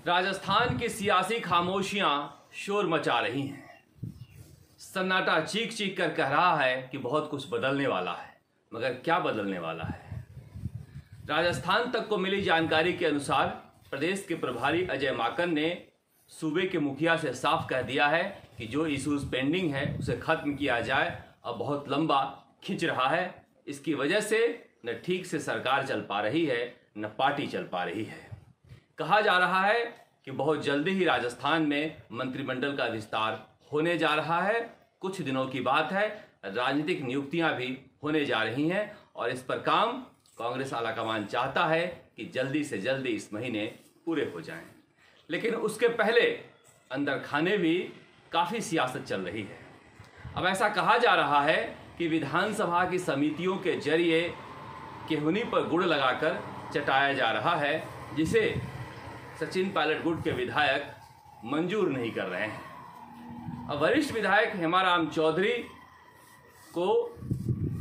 राजस्थान की सियासी खामोशियां शोर मचा रही हैं। सन्नाटा चीख चीख कर कह रहा है कि बहुत कुछ बदलने वाला है, मगर क्या बदलने वाला है? राजस्थान तक को मिली जानकारी के अनुसार प्रदेश के प्रभारी अजय माकन ने सूबे के मुखिया से साफ कह दिया है कि जो इश्यूज पेंडिंग है उसे खत्म किया जाए। अब बहुत लंबा खिंच रहा है, इसकी वजह से न ठीक से सरकार चल पा रही है न पार्टी चल पा रही है। कहा जा रहा है कि बहुत जल्दी ही राजस्थान में मंत्रिमंडल का विस्तार होने जा रहा है। कुछ दिनों की बात है, राजनीतिक नियुक्तियां भी होने जा रही हैं और इस पर काम कांग्रेस आलाकमान चाहता है कि जल्दी से जल्दी इस महीने पूरे हो जाएं। लेकिन उसके पहले अंदर खाने भी काफ़ी सियासत चल रही है। अब ऐसा कहा जा रहा है कि विधानसभा की समितियों के जरिए केहुनी पर गुड़ लगाकर चटाया जा रहा है, जिसे सचिन पायलट गुट के विधायक मंजूर नहीं कर रहे हैं। अब वरिष्ठ विधायक हेमाराम चौधरी को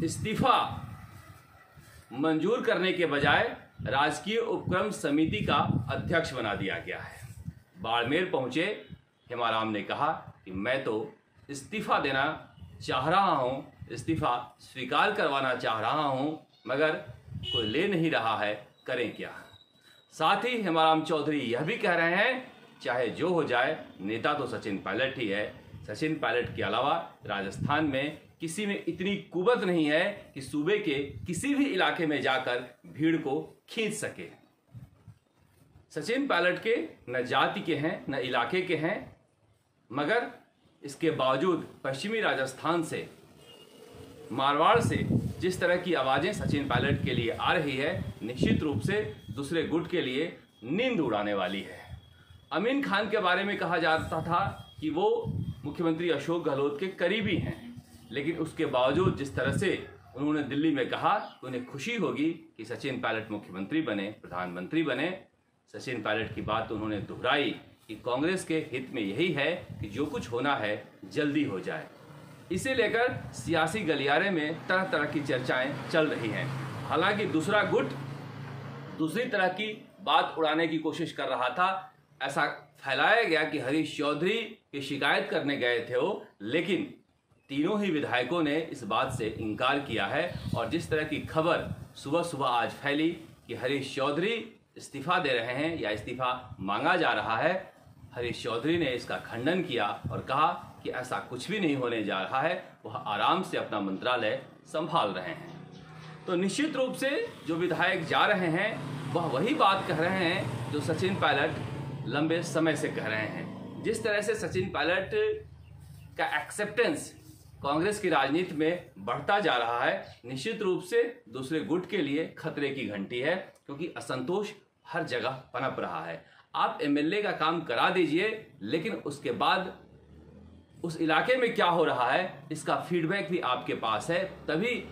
इस्तीफा मंजूर करने के बजाय राजकीय उपक्रम समिति का अध्यक्ष बना दिया गया है। बाड़मेर पहुंचे हेमाराम ने कहा कि मैं तो इस्तीफा देना चाह रहा हूं, इस्तीफा स्वीकार करवाना चाह रहा हूं, मगर कोई ले नहीं रहा है, करें क्या? साथ ही हेमाराम चौधरी यह भी कह रहे हैं चाहे जो हो जाए, नेता तो सचिन पायलट ही है। सचिन पायलट के अलावा राजस्थान में किसी में इतनी कुवत नहीं है कि सूबे के किसी भी इलाके में जाकर भीड़ को खींच सके। सचिन पायलट के न जाति के हैं न इलाके के हैं, मगर इसके बावजूद पश्चिमी राजस्थान से, मारवाड़ से जिस तरह की आवाज़ें सचिन पायलट के लिए आ रही है, निश्चित रूप से दूसरे गुट के लिए नींद उड़ाने वाली है। अमीन खान के बारे में कहा जाता था कि वो मुख्यमंत्री अशोक गहलोत के करीबी हैं, लेकिन उसके बावजूद जिस तरह से उन्होंने दिल्ली में कहा कि उन्हें खुशी होगी कि सचिन पायलट मुख्यमंत्री बने, प्रधानमंत्री बने, सचिन पायलट की बात उन्होंने दोहराई कि कांग्रेस के हित में यही है कि जो कुछ होना है जल्दी हो जाए। इसे लेकर सियासी गलियारे में तरह तरह की चर्चाएं चल रही हैं। हालांकि दूसरा गुट दूसरी तरह की बात उड़ाने की कोशिश कर रहा था। ऐसा फैलाया गया कि हरीश चौधरी की शिकायत करने गए थे वो, लेकिन तीनों ही विधायकों ने इस बात से इनकार किया है। और जिस तरह की खबर सुबह सुबह आज फैली कि हरीश चौधरी इस्तीफा दे रहे हैं या इस्तीफा मांगा जा रहा है, हरीश चौधरी ने इसका खंडन किया और कहा कि ऐसा कुछ भी नहीं होने जा रहा है, वह आराम से अपना मंत्रालय संभाल रहे हैं। तो निश्चित रूप से जो विधायक जा रहे हैं वह वही बात कह रहे हैं जो सचिन पायलट लंबे समय से कह रहे हैं। जिस तरह से सचिन पायलट का एक्सेप्टेंस कांग्रेस की राजनीति में बढ़ता जा रहा है, निश्चित रूप से दूसरे गुट के लिए खतरे की घंटी है, क्योंकि असंतोष हर जगह पनप रहा है। आप एमएलए का काम करा दीजिए, लेकिन उसके बाद उस इलाके में क्या हो रहा है इसका फीडबैक भी आपके पास है, तभी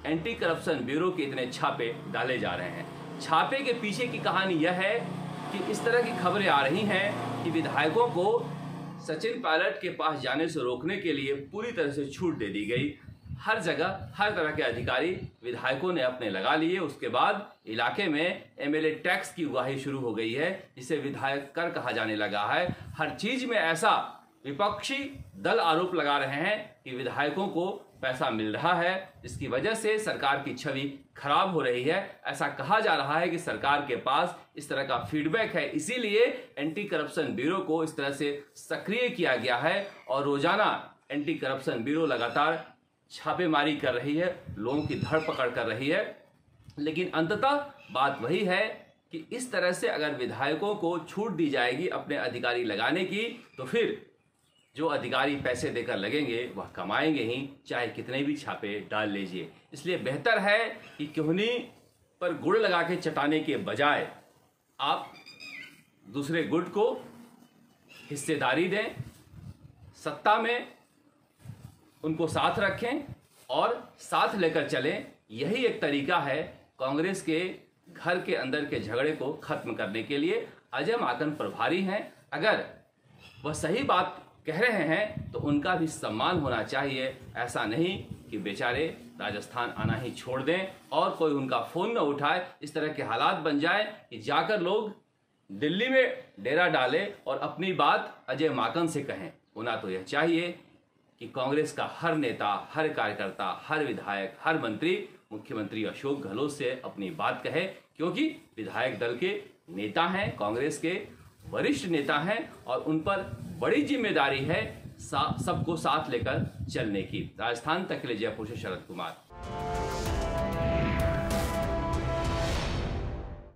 एंटी करप्शन ब्यूरो के इतने छापे डाले जा रहे हैं। छापे के पीछे की कहानी यह है कि इस तरह की खबरें आ रही हैं कि विधायकों को सचिन पायलट के पास जाने से रोकने के लिए पूरी तरह से छूट दे दी गई। हर जगह हर तरह के अधिकारी विधायकों ने अपने लगा लिए। उसके बाद इलाके में एमएलए टैक्स की उगाही शुरू हो गई है, जिसे विधायक कर कहा जाने लगा है। हर चीज में ऐसा विपक्षी दल आरोप लगा रहे हैं कि विधायकों को पैसा मिल रहा है, इसकी वजह से सरकार की छवि खराब हो रही है। ऐसा कहा जा रहा है कि सरकार के पास इस तरह का फीडबैक है, इसीलिए एंटी करप्शन ब्यूरो को इस तरह से सक्रिय किया गया है और रोजाना एंटी करप्शन ब्यूरो लगातार छापेमारी कर रही है, लोगों की धरपकड़ कर रही है। लेकिन अंततः बात वही है कि इस तरह से अगर विधायकों को छूट दी जाएगी अपने अधिकारी लगाने की, तो फिर जो अधिकारी पैसे देकर लगेंगे वह कमाएंगे ही, चाहे कितने भी छापे डाल लीजिए। इसलिए बेहतर है कि केहुनी पर गुड़ लगा के चटाने के बजाय आप दूसरे गुट को हिस्सेदारी दें, सत्ता में उनको साथ रखें और साथ लेकर चलें। यही एक तरीका है कांग्रेस के घर के अंदर के झगड़े को खत्म करने के लिए। अजय माकन प्रभारी हैं, अगर वह सही बात कह रहे हैं तो उनका भी सम्मान होना चाहिए। ऐसा नहीं कि बेचारे राजस्थान आना ही छोड़ दें और कोई उनका फ़ोन न उठाए, इस तरह के हालात बन जाए कि जाकर लोग दिल्ली में डेरा डाले और अपनी बात अजय माकन से कहें। उन्हें तो यह चाहिए कि कांग्रेस का हर नेता, हर कार्यकर्ता, हर विधायक, हर मंत्री मुख्यमंत्री अशोक गहलोत से अपनी बात कहे, क्योंकि विधायक दल के नेता हैं, कांग्रेस के वरिष्ठ नेता हैं और उन पर बड़ी जिम्मेदारी है सबको साथ लेकर चलने की। राजस्थान तक के लिए जयपुर से शरद कुमार।